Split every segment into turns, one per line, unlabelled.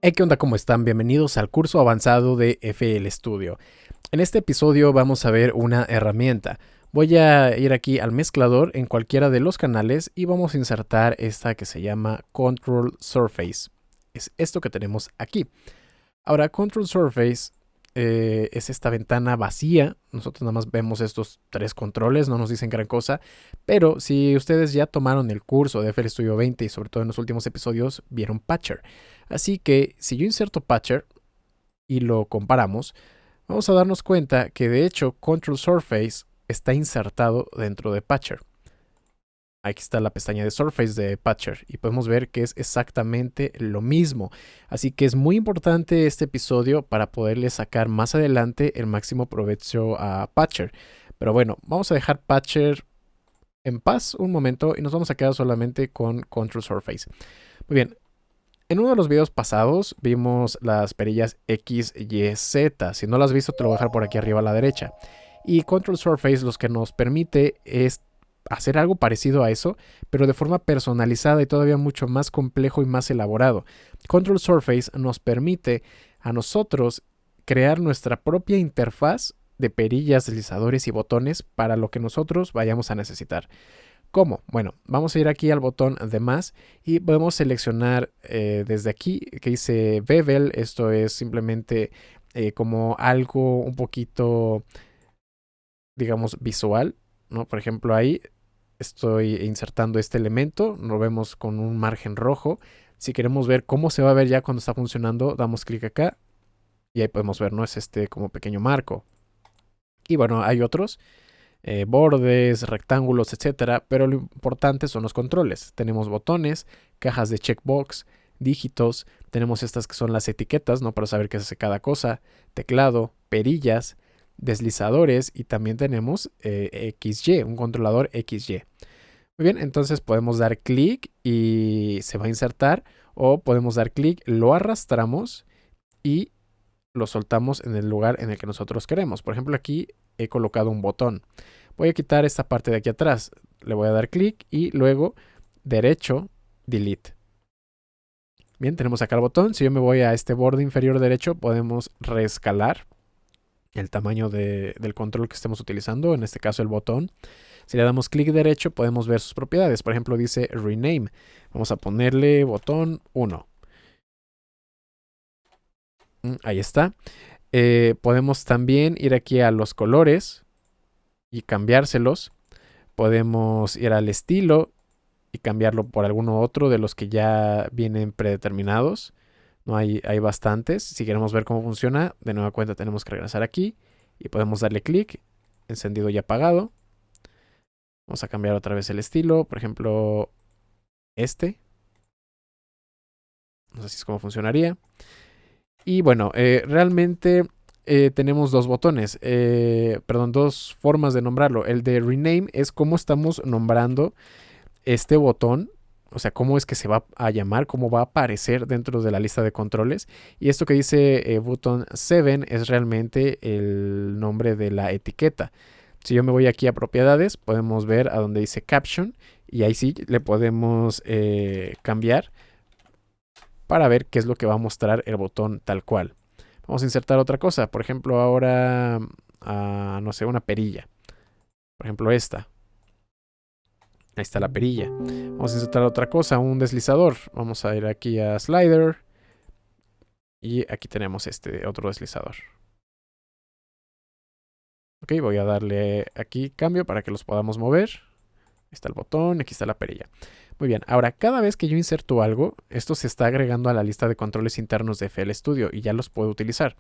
Hey, ¿qué onda? ¿Cómo están? Bienvenidos al curso avanzado de FL Studio. En este episodio vamos a ver una herramienta. Voy a ir aquí al mezclador en cualquiera de los canales y vamos a insertar esta que se llama Control Surface. Es esto que tenemos aquí. Ahora, Control Surface es esta ventana vacía. Nosotros nada más vemos estos tres controles, no nos dicen gran cosa. Pero si ustedes ya tomaron el curso de FL Studio 20 y sobre todo en los últimos episodios, vieron Patcher. Así que si yo inserto Patcher y lo comparamos, vamos a darnos cuenta que de hecho Control Surface está insertado dentro de Patcher. Aquí está la pestaña de Surface de Patcher y podemos ver que es exactamente lo mismo. Así que es muy importante este episodio para poderle sacar más adelante el máximo provecho a Patcher. Pero bueno, vamos a dejar Patcher en paz un momento y nos vamos a quedar solamente con Control Surface. Muy bien, en uno de los videos pasados vimos las perillas X, Y, Z. Si no las has visto, te lo voy a dejar por aquí arriba a la derecha. Y Control Surface lo que nos permite es hacer algo parecido a eso, pero de forma personalizada y todavía mucho más complejo y más elaborado. Control Surface nos permite a nosotros crear nuestra propia interfaz de perillas, deslizadores y botones para lo que nosotros vayamos a necesitar. ¿Cómo? Bueno, vamos a ir aquí al botón de más y podemos seleccionar desde aquí que dice Bevel. Esto es simplemente como algo un poquito, digamos, visual, ¿no? Por ejemplo, ahí estoy insertando este elemento, lo vemos con un margen rojo. Si queremos ver cómo se va a ver ya cuando está funcionando, damos clic acá y ahí podemos ver, ¿no? Es este como pequeño marco. Y bueno, hay otros. Bordes, rectángulos, etcétera, pero lo importante son los controles. Tenemos botones, cajas de checkbox, dígitos, tenemos estas que son las etiquetas, ¿no? Para saber qué hace cada cosa, teclado, perillas, deslizadores y también tenemos XY, un controlador XY. Muy bien, entonces podemos dar clic y se va a insertar o podemos dar clic, lo arrastramos y lo soltamos en el lugar en el que nosotros queremos. Por ejemplo, aquí he colocado un botón. Voy a quitar esta parte de aquí atrás. Le voy a dar clic y luego derecho, delete. Bien, tenemos acá el botón. Si yo me voy a este borde inferior derecho, podemos reescalar el tamaño del control que estemos utilizando, en este caso el botón. Si le damos clic derecho, podemos ver sus propiedades. Por ejemplo, dice rename. Vamos a ponerle botón 1. Ahí está. Podemos también ir aquí a los colores y cambiárselos. Podemos ir al estilo y cambiarlo por alguno otro de los que ya vienen predeterminados. No hay bastantes. Si queremos ver cómo funciona, de nueva cuenta tenemos que regresar aquí y podemos darle clic, encendido y apagado. Vamos a cambiar otra vez el estilo, por ejemplo, este. No sé si es cómo funcionaría. Y bueno, realmente tenemos dos botones, perdón, dos formas de nombrarlo. El de rename es cómo estamos nombrando este botón, o sea, cómo es que se va a llamar, cómo va a aparecer dentro de la lista de controles. Y esto que dice button 7 es realmente el nombre de la etiqueta. Si yo me voy aquí a propiedades, podemos ver a donde dice caption y ahí sí le podemos cambiar para ver qué es lo que va a mostrar el botón tal cual. Vamos a insertar otra cosa, por ejemplo ahora, no sé, una perilla. Por ejemplo esta. Ahí está la perilla. Vamos a insertar otra cosa, un deslizador. Vamos a ir aquí a slider. Y aquí tenemos este otro deslizador. Ok, voy a darle aquí cambio para que los podamos mover. Ahí está el botón, aquí está la perilla. Muy bien, ahora cada vez que yo inserto algo, esto se está agregando a la lista de controles internos de FL Studio y ya los puedo utilizar.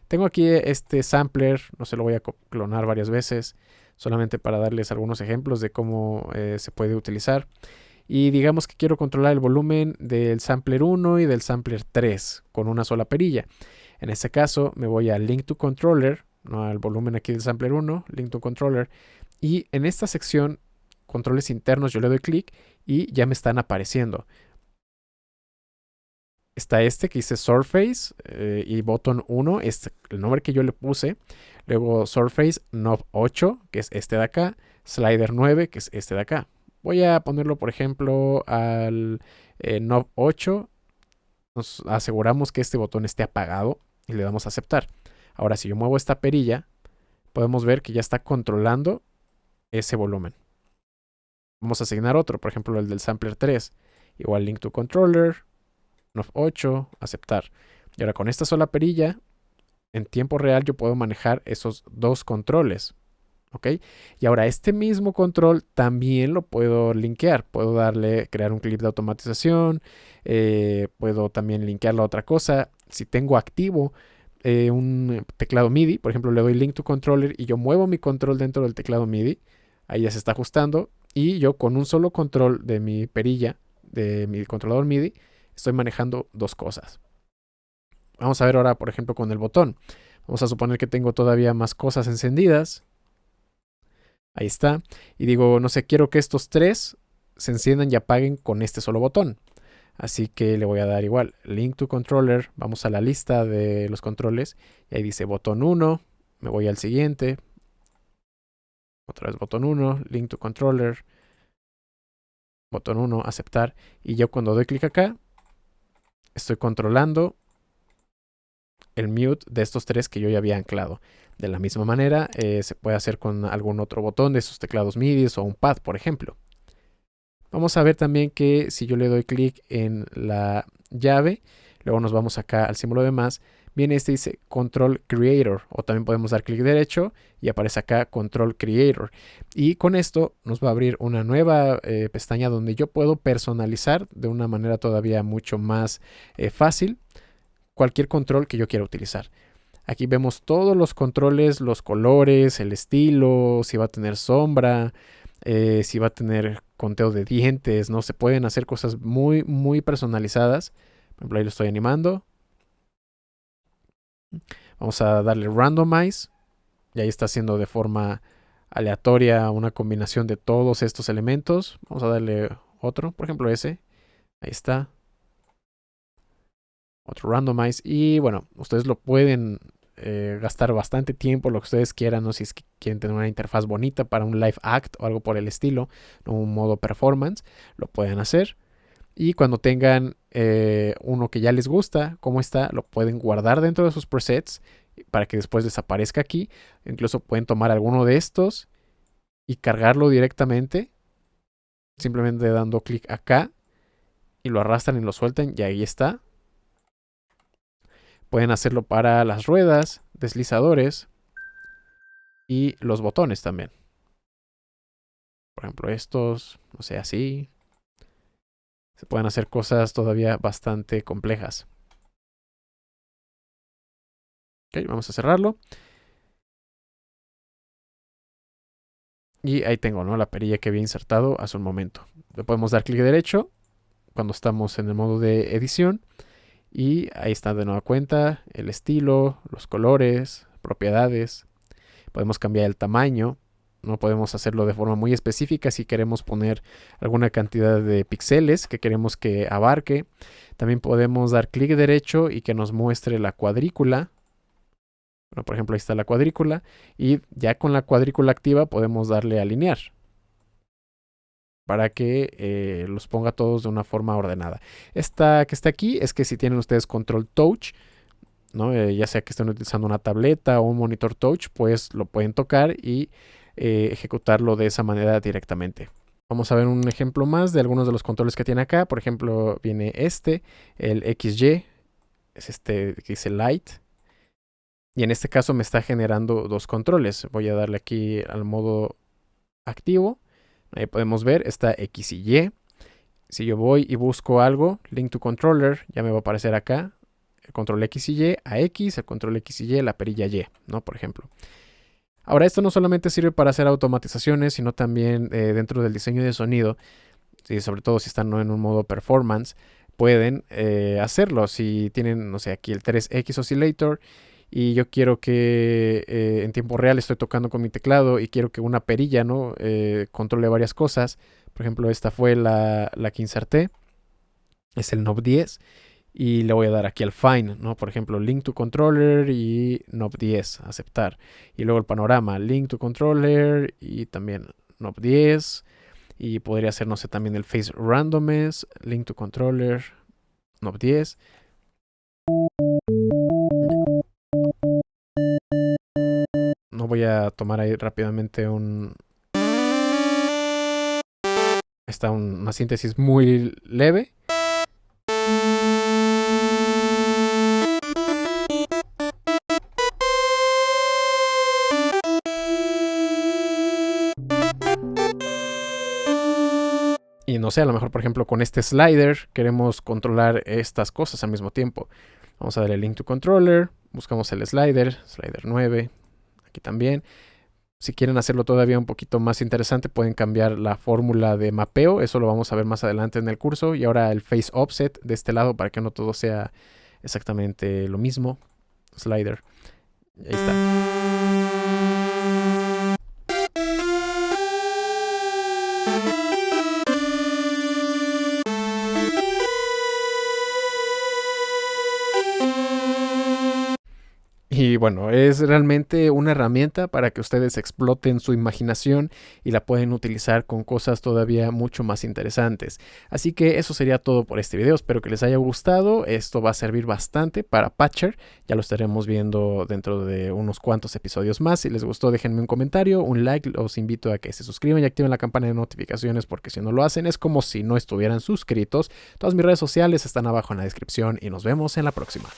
Tengo aquí este sampler, no se lo voy a clonar varias veces, solamente para darles algunos ejemplos de cómo se puede utilizar. Y digamos que quiero controlar el volumen del sampler 1 y del sampler 3 con una sola perilla. En este caso me voy a Link to Controller, no al volumen aquí del sampler 1, Link to Controller. Y en esta sección, controles internos, yo le doy clic y ya me están apareciendo. Está este que dice Surface y botón 1, es el nombre que yo le puse. Luego Surface Knob 8, que es este de acá. Slider 9, que es este de acá. Voy a ponerlo, por ejemplo, al Knob 8 Nos aseguramos que este botón esté apagado y le damos a aceptar. Ahora, si yo muevo esta perilla, podemos ver que ya está controlando ese volumen. Vamos a asignar otro, por ejemplo, el del sampler 3. Igual link to controller, knob 8, aceptar. Y ahora con esta sola perilla, en tiempo real yo puedo manejar esos dos controles. ¿Ok? Y ahora este mismo control también lo puedo linkear. Puedo crear un clip de automatización. Puedo también linkearlo a otra cosa. Si tengo activo un teclado MIDI, por ejemplo, le doy link to controller y yo muevo mi control dentro del teclado MIDI. Ahí ya se está ajustando. Y yo con un solo control de mi perilla, de mi controlador MIDI, estoy manejando dos cosas. Vamos a ver ahora, por ejemplo, con el botón. Vamos a suponer que tengo todavía más cosas encendidas. Ahí está. Y digo, no sé, quiero que estos tres se enciendan y apaguen con este solo botón. Así que le voy a dar igual link to controller. Vamos a la lista de los controles. Y ahí dice botón 1. Me voy al siguiente. Otra vez botón 1. Link to controller. Botón 1. Aceptar. Y yo cuando doy clic acá, estoy controlando el mute de estos tres que yo ya había anclado. De la misma manera, se puede hacer con algún otro botón de esos teclados MIDI o un pad, por ejemplo. Vamos a ver también que si yo le doy clic en la llave, luego nos vamos acá al símbolo de más, viene dice Control Creator, o también podemos dar clic derecho y aparece acá Control Creator. Y con esto nos va a abrir una nueva pestaña donde yo puedo personalizar de una manera todavía mucho más fácil cualquier control que yo quiera utilizar. Aquí vemos todos los controles, los colores, el estilo, si va a tener sombra, si va a tener conteo de dientes, ¿no? Se pueden hacer cosas muy, muy personalizadas. Por ejemplo, ahí lo estoy animando. Vamos a darle randomize. Y ahí está haciendo de forma aleatoria una combinación de todos estos elementos. Vamos a darle otro, por ejemplo ese. Ahí está. Otro randomize. Y bueno, ustedes lo pueden gastar bastante tiempo, lo que ustedes quieran, ¿no? Si es que quieren tener una interfaz bonita para un live act o algo por el estilo, ¿no? Un modo performance, lo pueden hacer. Y cuando tengan uno que ya les gusta, como está, lo pueden guardar dentro de sus presets para que después desaparezca aquí. Incluso pueden tomar alguno de estos y cargarlo directamente, simplemente dando clic acá y lo arrastran y lo sueltan y ahí está. Pueden hacerlo para las ruedas, deslizadores y los botones también. Por ejemplo, estos, no sé, así. Se pueden hacer cosas todavía bastante complejas. Ok, vamos a cerrarlo. Y ahí tengo, ¿no? La perilla que había insertado hace un momento. Le podemos dar clic derecho cuando estamos en el modo de edición. Y ahí está de nueva cuenta el estilo, los colores, propiedades. Podemos cambiar el tamaño. No podemos hacerlo de forma muy específica si queremos poner alguna cantidad de píxeles que queremos que abarque. También podemos dar clic derecho y que nos muestre la cuadrícula. Bueno, por ejemplo, ahí está la cuadrícula. Y ya con la cuadrícula activa podemos darle a alinear para que los ponga todos de una forma ordenada. Esta que está aquí es que si tienen ustedes control touch, ¿no? Ya sea que estén utilizando una tableta o un monitor touch, pues lo pueden tocar y ejecutarlo de esa manera directamente. Vamos a ver un ejemplo más de algunos de los controles que tiene acá. Por ejemplo, viene el XY, es este que dice Light. Y en este caso me está generando dos controles. Voy a darle aquí al modo activo. Ahí podemos ver, está X y Y. Si yo voy y busco algo, Link to Controller, ya me va a aparecer acá el control X y Y a X, el control X y Y, la perilla Y, ¿no? Por ejemplo. Ahora, esto no solamente sirve para hacer automatizaciones, sino también dentro del diseño de sonido, y sobre todo si están, ¿no?, en un modo performance, pueden hacerlo. Si tienen, no sé, aquí el 3X Oscillator y yo quiero que en tiempo real estoy tocando con mi teclado y quiero que una perilla, ¿no?, controle varias cosas. Por ejemplo, esta fue la que inserté, es el knob 10. Y le voy a dar aquí al Find, ¿no? Por ejemplo, Link to Controller y knob 10, aceptar. Y luego el panorama, Link to Controller y también knob 10. Y podría ser, no sé, también el Face Randomness, Link to Controller, knob 10. voy a tomar ahí rápidamente una síntesis muy leve. Y no sé, a lo mejor por ejemplo con este slider queremos controlar estas cosas al mismo tiempo. Vamos a darle link to controller, buscamos el slider 9, aquí también. Si quieren hacerlo todavía un poquito más interesante, pueden cambiar la fórmula de mapeo, eso lo vamos a ver más adelante en el curso. Y ahora el face offset de este lado para que no todo sea exactamente lo mismo. Slider, y ahí está. Y bueno, es realmente una herramienta para que ustedes exploten su imaginación y la pueden utilizar con cosas todavía mucho más interesantes. Así que eso sería todo por este video. Espero que les haya gustado. Esto va a servir bastante para Patcher. Ya lo estaremos viendo dentro de unos cuantos episodios más. Si les gustó, déjenme un comentario, un like. Los invito a que se suscriban y activen la campana de notificaciones porque si no lo hacen es como si no estuvieran suscritos. Todas mis redes sociales están abajo en la descripción y nos vemos en la próxima.